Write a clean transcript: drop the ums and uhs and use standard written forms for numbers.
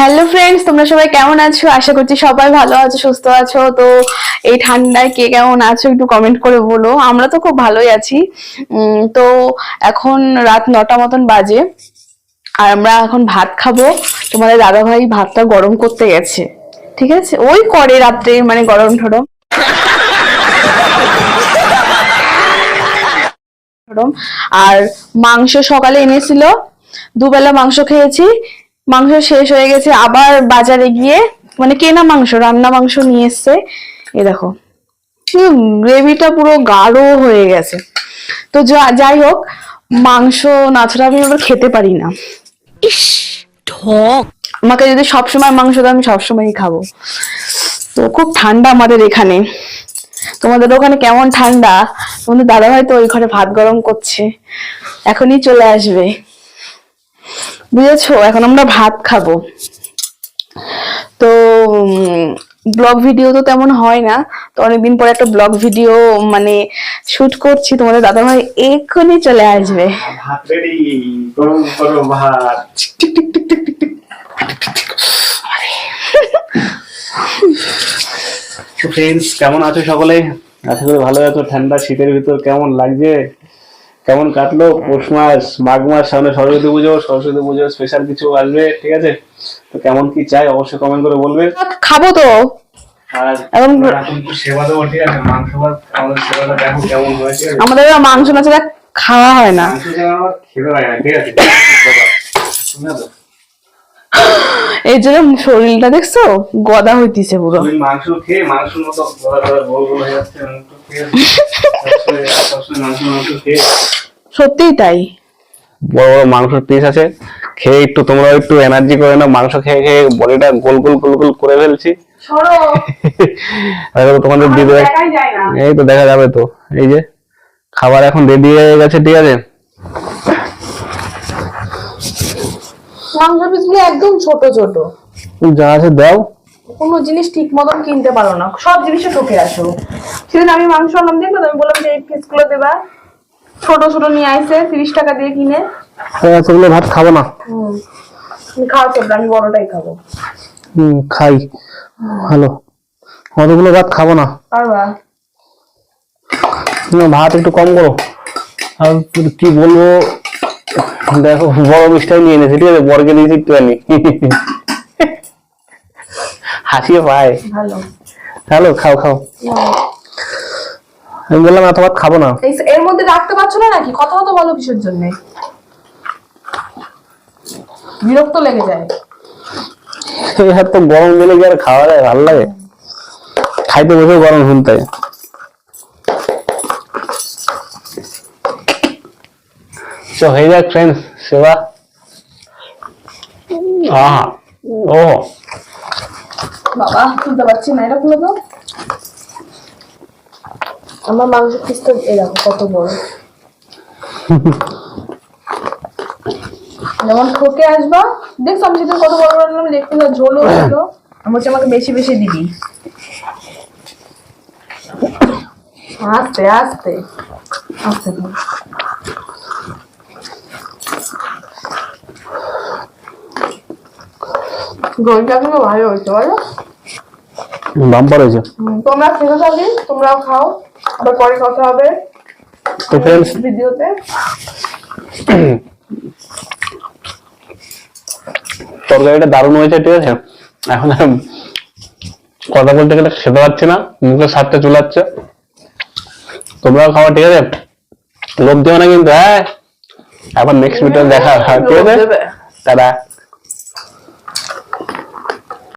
Hello friends, তোমরা সবাই কেমন আছো? আশা করছি সবাই ভালো আছো, সুস্থ আছো। তো এই ঠান্ডায় কে কেমন আছো একটু কমেন্ট করে বলো। আমরা তো খুব ভালোই আছি। তো এখন রাত 9টা মতন বাজে, আর আমরা এখন ভাত খাবো। তোমাদের দাদা ভাই ভাতটা গরম করতে গেছে, ঠিক আছে? ওই করে রাত্রে, মানে গরম ঠরম। আর মাংস সকালে এনেছিল, দুবেলা মাংস খেয়েছি। মাংস শেষ হয়ে গেছে, আবার বাজারে গিয়ে, মানে কেনা মাংস, রান্না মাংস নিয়ে এসছে। এই দেখো গ্রেভিটা পুরো গাঢ় হয়ে গেছে। তো যাই হোক, মাংস না ছাড়া আমি আবার খেতে পারি না। ইস, ঠক। আমাকে যদি সবসময় মাংস দাও আমি সবসময়ই খাবো। তো খুব ঠান্ডা আমাদের এখানে। তোমাদের ওখানে কেমন ঠান্ডা? তোমাদের দাদা ভাই তো ওই ঘরে ভাত গরম করছে, এখনই চলে আসবে, বুঝেছো? এখন আমরা ভাত খাবো। তো ব্লগ ভিডিও তো তেমন হয় না, তো অনেকদিন পরে একটা ব্লগ ভিডিও মানে শুট করছি। তোমাদের দাদা ভাই এক্ষুনি চলে আসবে। ভাত রেডি, গরম গরম ভাত। ফ্রেন্ডস, কেমন আছো সকলে? আশা করি ভালো আছো। ঠান্ডা শীতের ভিতর কেমন লাগছে? কেমন কাটলো পৌষ মাস, মাঘ মাস, সামনে সরস্বতী পুজো। সরস্বতী পুজো স্পেশাল কিছু আসবে, ঠিক আছে? তো কেমন কি চাই অবশ্যই কমেন্ট করে বলবে। খাবো তো। আর এখন তো সেবা দেবো, ঠিক আছে? মাংস ভাত আমাদের সেবাটা দেখো কেমন হয়েছে। আমাদের মাংস না ছাড়া খাওয়া হয় না। মাংস ছাড়া আমার খেতে হয় না, ঠিক আছে? এই জন্য শরীরটা দেখছো গদা হইতিছে পুরো। মাংস খেয়ে মাংসের মতো গলা গলা গোল গোল হয়ে যাচ্ছে। মাংস খেয়ে সত্যিই তাই। বড় বড় মাংসের পিস আছে, খেয়ে একটু তোমরা একটু এনার্জি করে নাও। মাংস খেয়ে খেয়ে বডিটা গোল গোল গোল গোল করে ফেলছি। তোমাদের দিদি এই তো দেখা যাবে। তো এই যে খাবার এখন রেডি হয়ে গেছে, ঠিক আছে? মাংস পিসগুলো একদম ছোট ছোট, যা আছে দাও। কোনো জিনিস ঠিক মতন কিনতে পারো না, সব জিনিসে ঠকে আসো। সেদিন আমি মাংস আনলাম, দেখলো তো? আমি বললাম যে এই পিসগুলো দেবা, ছোট ছোট নিয়ে আইছে 30 টাকা দিয়ে কিনে। সেগুলো ভাত খাবো না। খাওয়া চলবে, আমি বড়টাই খাবো। খাই, ভালো। অতগুলো ভাত খাবো না। পারবা? ভাত একটু কম করো। আর কি বলবো, দেখো বড় মিষ্টাই নিয়ে এনেছি, ঠিক আছে? বরকে দিয়েছি একটু আনি। হাসিয়ে পায়। ভালো, হ্যালো, খাও খাও। আমি বললাম এত ভাত খাবো না। এর মধ্যে রাখতে পারছো না নাকি? কথা তো বলো কিসের জন্য? বিরক্ত লেগে যায়। তো গরম দিলে কি আর খাওয়া যায়? ভালো লাগে? খাইতে বসে গরম শুনতে। তো হয়ে যাক ফ্রেন্ডস সেবা। ও বাবা, তুলতে পারছি না, এটা খুলে দাও। আমার মাংস পিসটা এরকম কত বড়, যেমন ঠকে আসবা। দেখছো আমি সেদিন কত বড় বড় আনলাম, দেখতে না ঝোলও ছিল। আমি বলছি আমাকে বেশি বেশি দিবি। আস্তে আস্তে আস্তে দিবি। গোলটা কিন্তু ভালো হয়েছে, বলো? বাম্পার হয়েছে। তোমরা খেতে থাকি, তোমরাও খাও, আবার পরে কথা হবে তো ফ্রেন্ডস ভিডিওতে। তরকারিটা দারুণ হয়েছে, ঠিক আছে? এখন কথা বলতে গেলে খেতে পারছি না, মুখে স্বাদটা চলে যাচ্ছে। তোমরাও খাওয়া, ঠিক আছে? লোভ দেবে না কিন্তু। হ্যাঁ, আবার নেক্সট ভিডিও দেখা, ঠিক আছে? টাটা।